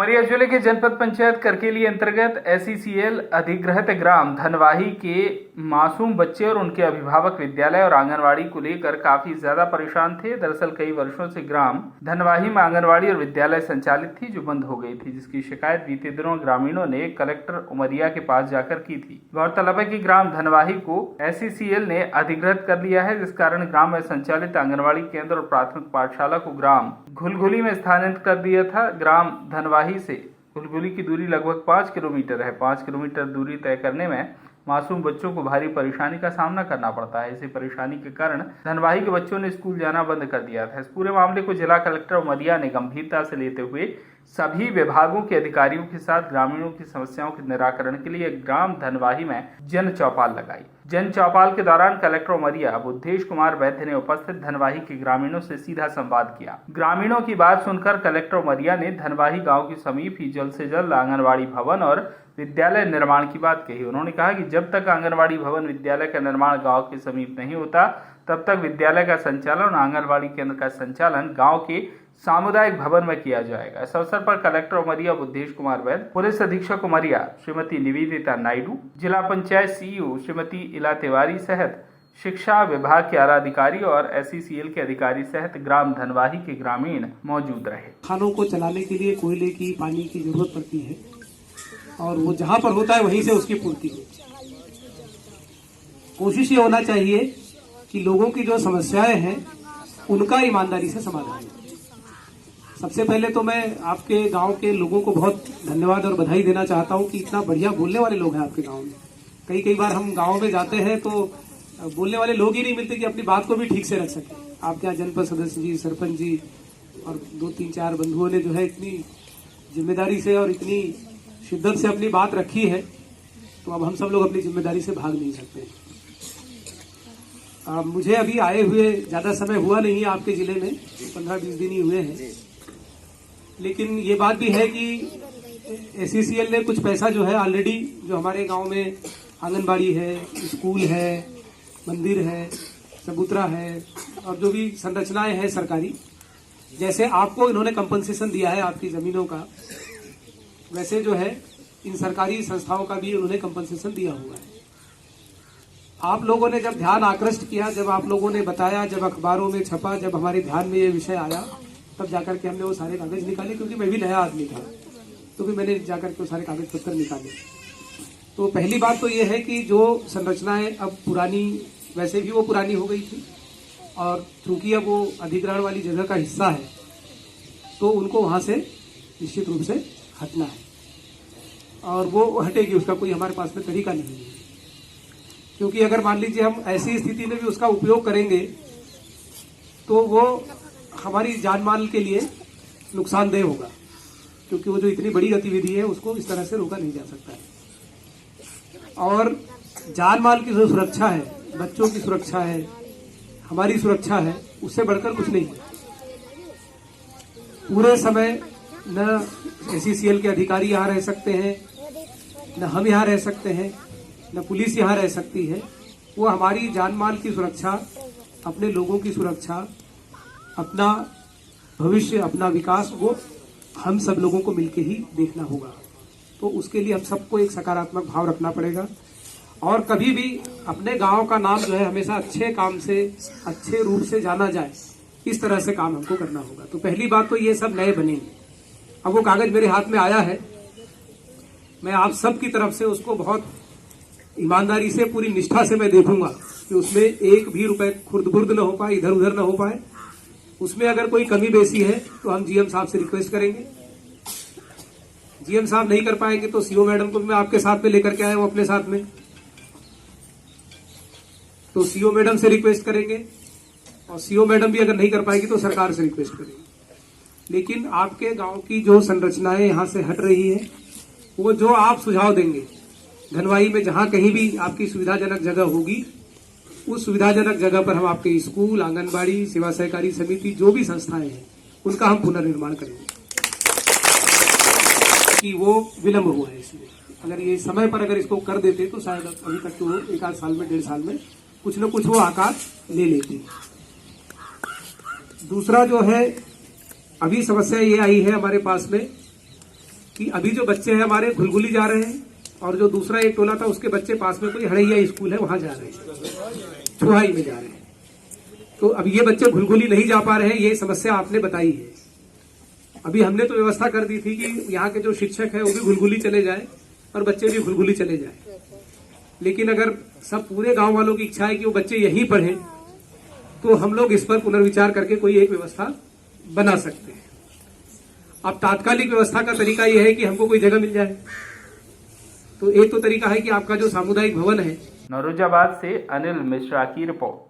उमरिया जिले के जनपद पंचायत करकेली अंतर्गत SECL अधिग्रहित ग्राम धनवाही के मासूम बच्चे और उनके अभिभावक विद्यालय और आंगनवाड़ी को लेकर काफी ज्यादा परेशान थे। दरअसल कई वर्षों से ग्राम धनवाही में आंगनवाड़ी और विद्यालय संचालित थी जो बंद हो गई थी, जिसकी शिकायत बीते दिनों ग्रामीणों ने कलेक्टर उमरिया के पास जाकर की थी। गौरतलब है कि ग्राम धनवाही को SECL ने अधिग्रहित कर लिया है, जिस कारण ग्राम में संचालित आंगनवाड़ी केंद्र और प्राथमिक पाठशाला को ग्राम घुलघुली में स्थानांतरित कर दिया था। ग्राम धनवाही से घुलघुली की दूरी लगभग 5 किलोमीटर है। 5 किलोमीटर दूरी तय करने में मासूम बच्चों को भारी परेशानी का सामना करना पड़ता है। इसी परेशानी के कारण धनवाही के बच्चों ने स्कूल जाना बंद कर दिया था। इस पूरे मामले को जिला कलेक्टर उमरिया ने गंभीरता से लेते हुए सभी विभागों के अधिकारियों के साथ ग्रामीणों की समस्याओं के निराकरण के लिए ग्राम धनवाही में जन चौपाल लगाई। जन चौपाल के दौरान कलेक्टर उमरिया बुद्धेश कुमार वैद्य ने उपस्थित धनवाही के ग्रामीणों से सीधा संवाद किया। ग्रामीणों की बात सुनकर कलेक्टर उमरिया ने धनवाही गांव के समीप ही जल्द से जल्द आंगनवाड़ी भवन और विद्यालय निर्माण की बात कही। उन्होंने कहा कि जब तक आंगनवाड़ी भवन विद्यालय का निर्माण गांव के समीप नहीं होता, तब तक विद्यालय का संचालन और आंगनवाड़ी केंद्र का संचालन गांव के सामुदायिक भवन में किया जाएगा। इस अवसर पर कलेक्टर उमरिया बुद्धेश कुमार वैद्य, पुलिस अधीक्षक उमरिया श्रीमती निवेदिता नायडू, जिला पंचायत CEO श्रीमती इला तिवारी सहित शिक्षा विभाग के आला अधिकारी और SECL के अधिकारी सहित ग्राम धनवाही के ग्रामीण मौजूद रहे। खानों को चलाने के लिए कोयले की, पानी की जरूरत पड़ती है और वो जहाँ पर होता है वहीं से उसकी पूर्ति होती है। कोशिश ये होना चाहिए कि लोगों की जो समस्याएं हैं उनका ईमानदारी से समाधान हो। सबसे पहले तो मैं आपके गांव के लोगों को बहुत धन्यवाद और बधाई देना चाहता हूं कि इतना बढ़िया बोलने वाले लोग हैं आपके गांव में। कई बार हम गांव में जाते हैं तो बोलने वाले लोग ही नहीं मिलते कि अपनी बात को भी ठीक से रख सके। आपके यहाँ जनपद सदस्य जी, सरपंच जी और 2-3-4 बंधुओं ने जो है इतनी जिम्मेदारी से और इतनी शिद्दत से अपनी बात रखी है, तो अब हम सब लोग अपनी जिम्मेदारी से भाग नहीं सकते। मुझे अभी आए हुए ज्यादा समय हुआ नहीं है आपके जिले में, 15-20 दिन ही हुए हैं, लेकिन ये बात भी है कि SECL ने कुछ पैसा जो है ऑलरेडी जो हमारे गांव में आंगनबाड़ी है, स्कूल है, मंदिर है, चबूतरा है और जो भी संरचनाएं हैं सरकारी, जैसे आपको इन्होंने कंपनसेशन दिया है आपकी जमीनों का, वैसे जो है इन सरकारी संस्थाओं का भी उन्होंने कंपनसेशन दिया हुआ है। आप लोगों ने जब ध्यान आकृष्ट किया, जब आप लोगों ने बताया, जब अखबारों में छपा, जब हमारे ध्यान में ये विषय आया, तब जाकर के हमने वो सारे कागज निकाले, क्योंकि मैं भी नया आदमी था तो भी मैंने जाकर के वो सारे कागज पत्तर निकाले। तो पहली बात तो ये है कि जो संरचनाएं अब पुरानी, वैसे भी वो पुरानी हो गई थी और चूंकि अब वो अधिग्रहण वाली जगह का हिस्सा है तो उनको वहां से निश्चित रूप से हटना है और वो हटेगी, उसका कोई हमारे पास में तरीका नहीं है। क्योंकि अगर मान लीजिए हम ऐसी स्थिति में भी उसका उपयोग करेंगे तो वो हमारी जान माल के लिए नुकसानदेह होगा, क्योंकि वो जो इतनी बड़ी गतिविधि है उसको इस तरह से रोका नहीं जा सकता है। और जान माल की जो सुरक्षा है, बच्चों की सुरक्षा है, हमारी सुरक्षा है, उससे बढ़कर कुछ नहीं है। पूरे समय न SECL के अधिकारी यहाँ रह सकते हैं, न हम यहाँ रह सकते हैं, न पुलिस यहाँ रह सकती है। वो हमारी जान माल की सुरक्षा, अपने लोगों की सुरक्षा, अपना भविष्य, अपना विकास, वो हम सब लोगों को मिलकर ही देखना होगा। तो उसके लिए हम सबको एक सकारात्मक भाव रखना पड़ेगा और कभी भी अपने गांव का नाम जो है हमेशा अच्छे काम से, अच्छे रूप से जाना जाए, इस तरह से काम हमको करना होगा। तो पहली बात तो ये सब नए बनेंगे। अब वो कागज मेरे हाथ में आया है, मैं आप सब की तरफ से उसको बहुत ईमानदारी से, पूरी निष्ठा से मैं देखूंगा कि उसमें एक भी रुपए खुर्द-बुर्द न हो पाए, इधर उधर न हो पाए। उसमें अगर कोई कमी बेसी है तो हम GM साहब से रिक्वेस्ट करेंगे। GM साहब नहीं कर पाएंगे तो CO मैडम को मैं आपके साथ में लेकर के आया हूं अपने साथ में, तो CO मैडम से रिक्वेस्ट करेंगे और CO मैडम भी अगर नहीं कर पाएगी तो सरकार से रिक्वेस्ट करेंगे। लेकिन आपके गांव की जो संरचनाएं यहाँ से हट रही है, वो जो आप सुझाव देंगे, धनवाही में जहां कहीं भी आपकी सुविधाजनक जगह होगी, उस सुविधाजनक जगह पर हम आपके स्कूल, आंगनबाड़ी, सेवा सहकारी समिति, जो भी संस्थाएं हैं, उनका हम पुनर्निर्माण करेंगे। कि वो विलंब हुआ है इसमें, अगर ये समय पर अगर इसको कर देते तो शायद अभी तक तो 1 साल में, 1.5 साल में कुछ न कुछ वो आकार ले लेती। दूसरा जो है, अभी समस्या ये आई है हमारे पास में कि अभी जो बच्चे हैं हमारे घुलघुली जा रहे हैं, और जो दूसरा एक टोला था उसके बच्चे पास में कोई हड़ैया स्कूल है वहां जा रहे हैं, छुहाई में जा रहे हैं। तो अब ये बच्चे घुलघुली नहीं जा पा रहे हैं, ये समस्या आपने बताई है। अभी हमने तो व्यवस्था कर दी थी कि यहाँ के जो शिक्षक है वो भी घुलघुली चले जाए और बच्चे भी घुलघुली चले जाए। लेकिन अगर सब पूरे गांव वालों की इच्छा है कि वो बच्चे यहीं पढ़ें, तो हम लोग इस पर पुनर्विचार करके कोई एक व्यवस्था बना सकते हैं। अब तात्कालिक व्यवस्था का तरीका यह है कि हमको कोई जगह मिल जाए। तो एक तो तरीका है कि आपका जो सामुदायिक भवन है। नौरोजाबाद से अनिल मिश्रा की रिपोर्ट।